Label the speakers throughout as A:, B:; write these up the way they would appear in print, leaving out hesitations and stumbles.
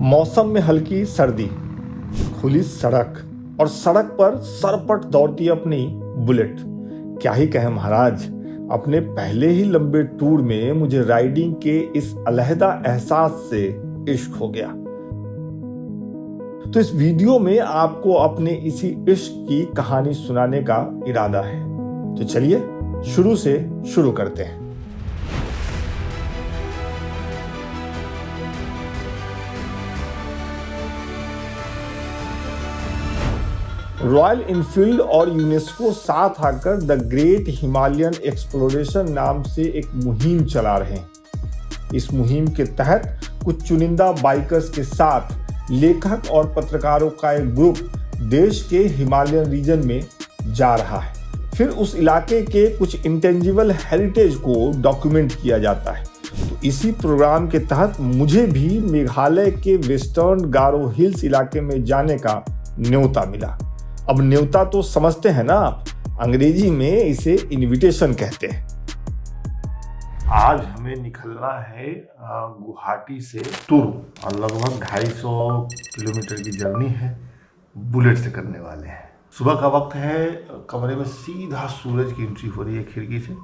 A: मौसम में हल्की सर्दी, खुली सड़क और सड़क पर सरपट दौड़ती अपनी बुलेट। क्या ही कहें महाराज, अपने पहले ही लंबे टूर में मुझे राइडिंग के इस अलहदा एहसास से इश्क हो गया। तो इस वीडियो में आपको अपने इसी इश्क की कहानी सुनाने का इरादा है। तो चलिए शुरू से शुरू करते हैं। रॉयल इनफील्ड और यूनेस्को साथ आकर द ग्रेट हिमालयन एक्सप्लोरेशन नाम से एक मुहिम चला रहे हैं। इस मुहिम के तहत कुछ चुनिंदा बाइकर्स के साथ लेखक और पत्रकारों का एक ग्रुप देश के हिमालयन रीजन में जा रहा है। फिर उस इलाके के कुछ इंटेंजिबल हेरिटेज को डॉक्यूमेंट किया जाता है। तो इसी प्रोग्राम के तहत मुझे भी मेघालय के वेस्टर्न गारो हिल्स इलाके में जाने का न्योता मिला। अब न्योता तो समझते हैं ना आप, अंग्रेजी में इसे इनविटेशन कहते हैं। आज हमें निकलना है गुवाहाटी से तुरु और लगभग 250 किलोमीटर की जर्नी है। बुलेट से करने वाले हैं। सुबह का वक्त है, कमरे में सीधा सूरज की एंट्री हो रही है खिड़की से।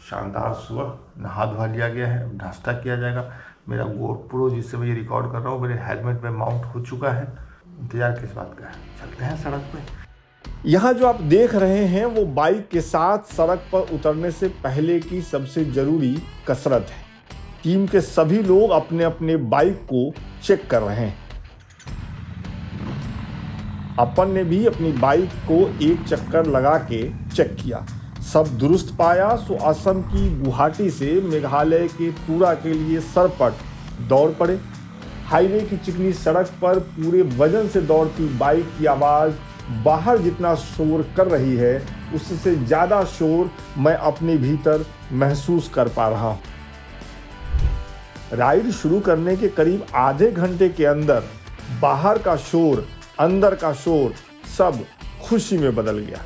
A: शानदार सुबह, नहा धोवा लिया गया है, नाश्ता किया जाएगा। मेरा GoPro जिससे मैं ये रिकॉर्ड कर रहा हूँ मेरे हेलमेट में माउंट हो चुका है। इंतजार किस बात का है, चलते हैं सड़क पे। यहाँ जो आप देख रहे हैं वो बाइक के साथ सड़क पर उतरने से पहले की सबसे जरूरी कसरत है। टीम के सभी लोग अपने अपने बाइक को चेक कर रहे हैं। अपन ने भी अपनी बाइक को एक चक्कर लगा के चेक किया, सब दुरुस्त पाया। सो असम की गुवाहाटी से मेघालय के तुरा के लिए सरपट दौड़ पड़े। हाईवे की चिकनी सड़क पर पूरे वजन से दौड़ती बाइक की आवाज बाहर जितना शोर कर रही है उससे ज्यादा शोर मैं अपने भीतर महसूस कर पा रहा हूं। राइड शुरू करने के करीब आधे घंटे के अंदर बाहर का शोर, अंदर का शोर सब खुशी में बदल गया।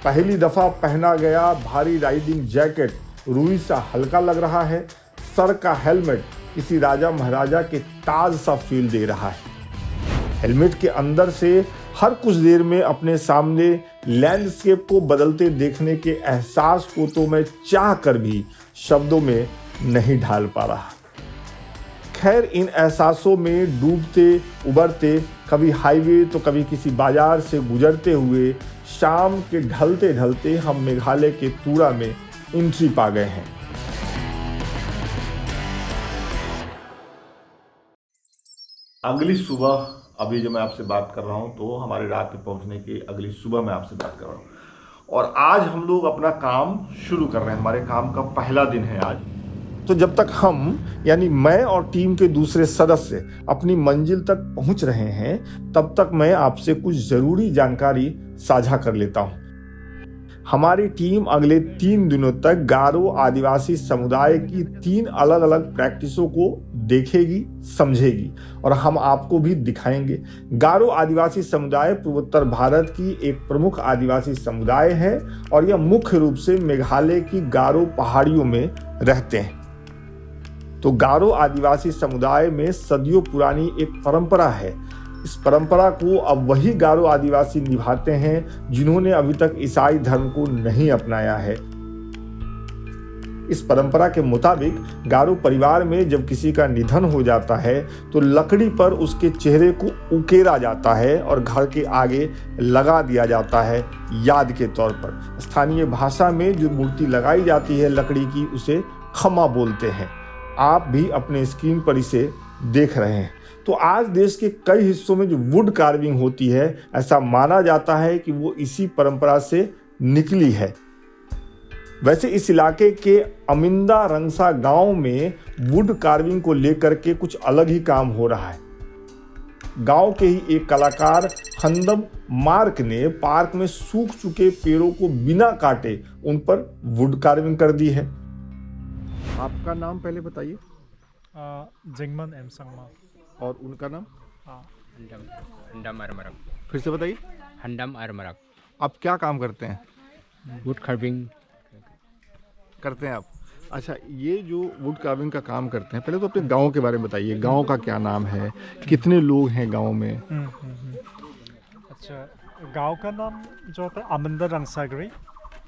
A: पहली दफा पहना गया भारी राइडिंग जैकेट रुई सा हल्का लग रहा है। सर का हेलमेट किसी राजा महाराजा के ताज सा फील दे रहा है। हेलमेट के अंदर से हर कुछ देर में अपने सामने लैंडस्केप को बदलते देखने के एहसास को तो मैं चाह कर भी शब्दों में नहीं ढाल पा रहा। खैर, इन एहसासों में डूबते उबरते, कभी हाईवे तो कभी किसी बाजार से गुजरते हुए शाम के ढलते ढलते हम मेघालय के तुरा में एंट्री पा गए हैं। अगली सुबह, अभी जो मैं आपसे बात कर रहा हूं तो हमारे रात में पहुंचने की अगली सुबह मैं आपसे बात कर रहा हूं और आज हम लोग अपना काम शुरू कर रहे हैं। हमारे काम का पहला दिन है आज। तो जब तक हम यानी मैं और टीम के दूसरे सदस्य अपनी मंजिल तक पहुंच रहे हैं तब तक मैं आपसे कुछ जरूरी जानकारी साझा कर लेता हूं। हमारी टीम अगले 3 दिनों तक गारो आदिवासी समुदाय की 3 अलग अलग प्रैक्टिसों को देखेगी, समझेगी और हम आपको भी दिखाएंगे। गारो आदिवासी समुदाय पूर्वोत्तर भारत की एक प्रमुख आदिवासी समुदाय है और यह मुख्य रूप से मेघालय की गारो पहाड़ियों में रहते हैं। तो गारो आदिवासी समुदाय में सदियों पुरानी एक परंपरा है। इस परंपरा को अब वही गारो आदिवासी निभाते हैं जिन्होंने अभी तक ईसाई धर्म को नहीं अपनाया है। इस परंपरा के मुताबिक गारो परिवार में जब किसी का निधन हो जाता है तो लकड़ी पर उसके चेहरे को उकेरा जाता है और घर के आगे लगा दिया जाता है याद के तौर पर। स्थानीय भाषा में जो मूर्ति लगाई जाती है लकड़ी की उसे खम्मा बोलते हैं। आप भी अपने स्क्रीन पर इसे देख रहे हैं। तो आज देश के कई हिस्सों में जो वुड कार्विंग होती है ऐसा माना जाता है कि वो इसी परंपरा से निकली है। वैसे इस इलाके के अमिंदा रंगसा गांव में वुड कार्विंग को लेकर के कुछ अलग ही काम हो रहा है। गांव के ही एक कलाकार हंदम मार्क ने पार्क में सूख चुके पेड़ों को बिना काटे उन पर वुड कार्विंग कर दी है। आपका नाम पहले बताइए।
B: जिंगमन एम संगमा।
A: और उनका नाम?
C: हंडम अरमरक।
A: फिर से बताइए।
C: हंडम अरमरक।
A: आप क्या काम करते हैं?
C: वुड कार्विंग
A: करते हैं आप। अच्छा, ये जो वुड कार्विंग का काम करते हैं, पहले तो अपने गांव के बारे में बताइए। गांव का क्या नाम है, कितने लोग हैं गांव में?
B: अच्छा, गांव का नाम जो होता है आमंदर रंगसागरी,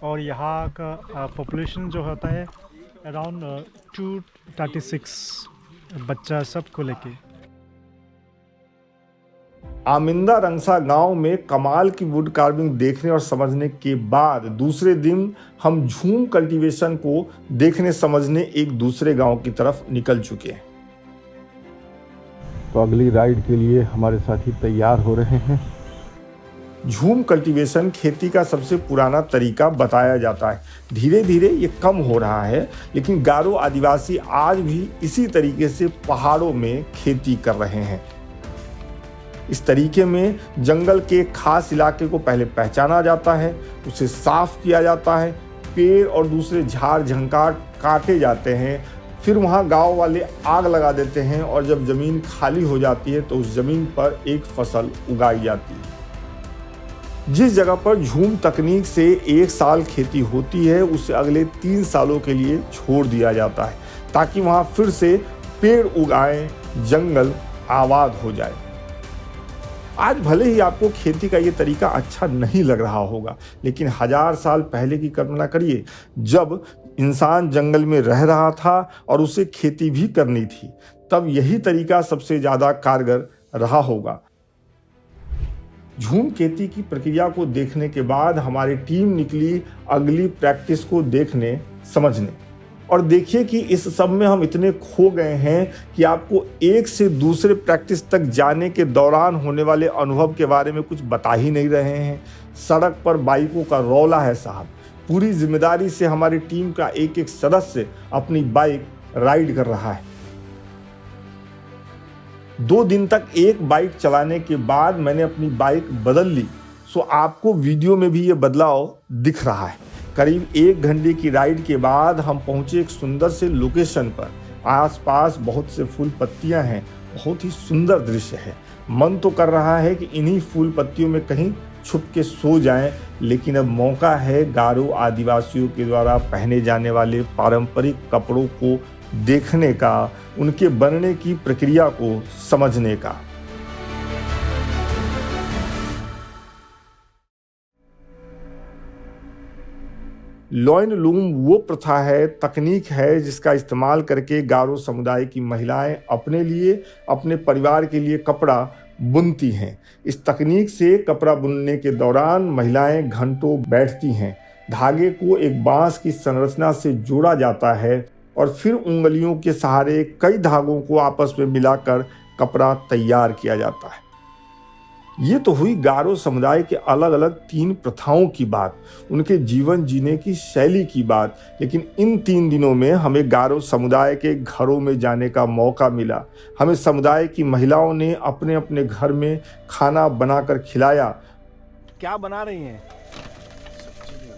B: और यहाँ का पॉपुलेशन जो होता है अराउंड 236 बच्चा सबको लेके।
A: आमिंदा रंगसा गांव में कमाल की वुड कार्विंग देखने और समझने के बाद दूसरे दिन हम झूम कल्टीवेशन को देखने समझने एक दूसरे गांव की तरफ निकल चुके हैं। तो अगली राइड के लिए हमारे साथी तैयार हो रहे हैं। झूम कल्टीवेशन खेती का सबसे पुराना तरीका बताया जाता है। धीरे धीरे ये कम हो रहा है, लेकिन गारो आदिवासी आज भी इसी तरीके से पहाड़ों में खेती कर रहे हैं। इस तरीके में जंगल के खास इलाके को पहले पहचाना जाता है, उसे साफ किया जाता है, पेड़ और दूसरे झाड़ झंकार काटे जाते हैं, फिर वहाँ गांव वाले आग लगा देते हैं और जब जमीन खाली हो जाती है तो उस जमीन पर एक फसल उगाई जाती है। जिस जगह पर झूम तकनीक से 1 साल खेती होती है, उसे अगले 3 सालों के लिए छोड़ दिया जाता है ताकि वहाँ फिर से पेड़ उगाएं, जंगल आबाद हो जाए। आज भले ही आपको खेती का ये तरीका अच्छा नहीं लग रहा होगा, लेकिन 1000 साल पहले की कल्पना करिए, जब इंसान जंगल में रह रहा था और उसे खेती भी करनी थी, तब यही तरीका सबसे ज़्यादा कारगर रहा होगा। झूम खेती की प्रक्रिया को देखने के बाद हमारी टीम निकली अगली प्रैक्टिस को देखने समझने। और देखिए कि इस सब में हम इतने खो गए हैं कि आपको एक से दूसरे प्रैक्टिस तक जाने के दौरान होने वाले अनुभव के बारे में कुछ बता ही नहीं रहे हैं। सड़क पर बाइकों का रौला है साहब। पूरी जिम्मेदारी से हमारी टीम का एक एक सदस्य अपनी बाइक राइड कर रहा है। 2 दिन तक एक बाइक चलाने के बाद मैंने अपनी बाइक बदल ली, सो आपको वीडियो में भी ये बदलाव दिख रहा है। करीब 1 घंटे की राइड के बाद हम पहुंचे एक सुंदर से लोकेशन पर। आसपास बहुत से फूल पत्तियां हैं, बहुत ही सुंदर दृश्य है। मन तो कर रहा है कि इन्हीं फूल पत्तियों में कहीं छुप के सो जाएं, लेकिन अब मौका है गारो आदिवासियों के द्वारा पहने जाने वाले पारंपरिक कपड़ों को देखने का, उनके बनने की प्रक्रिया को समझने का। लॉइन लूम वो प्रथा है, तकनीक है, जिसका इस्तेमाल करके गारो समुदाय की महिलाएं अपने लिए, अपने परिवार के लिए कपड़ा बुनती हैं। इस तकनीक से कपड़ा बुनने के दौरान महिलाएं घंटों बैठती हैं। धागे को एक बांस की संरचना से जोड़ा जाता है और फिर उंगलियों के सहारे कई धागों को आपस में मिलाकर कपड़ा तैयार किया जाता है। ये तो हुई गारो समुदाय के अलग अलग 3 प्रथाओं की बात, उनके जीवन जीने की शैली की बात। लेकिन इन 3 दिनों में हमें गारो समुदाय के घरों में जाने का मौका मिला। हमें समुदाय की महिलाओं ने अपने अपने घर में खाना बनाकर खिलाया। क्या बना रही हैं?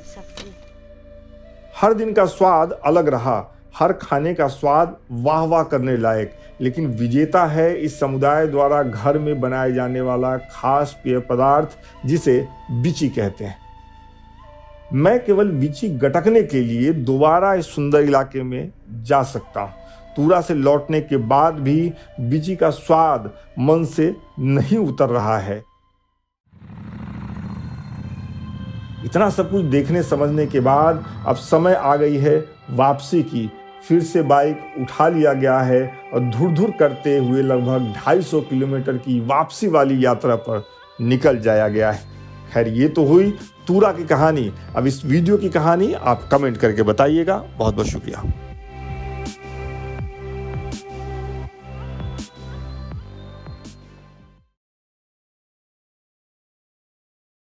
A: सब्जी। हर दिन का स्वाद अलग रहा, हर खाने का स्वाद वाह वाह करने लायक। लेकिन विजेता है इस समुदाय द्वारा घर में बनाए जाने वाला खास पेय पदार्थ, जिसे बिची कहते हैं। मैं केवल बिची गटकने के लिए दोबारा इस सुंदर इलाके में जा सकता हूँ। तुरा से लौटने के बाद भी बिची का स्वाद मन से नहीं उतर रहा है। इतना सब कुछ देखने समझने के बाद अब समय आ गई है वापसी की। फिर से बाइक उठा लिया गया है और धुर-धुर करते हुए लगभग 250 किलोमीटर की वापसी वाली यात्रा पर निकल जाया गया है। खैर, ये तो हुई तुरा की कहानी। अब इस वीडियो की कहानी आप कमेंट करके बताइएगा। बहुत बहुत शुक्रिया।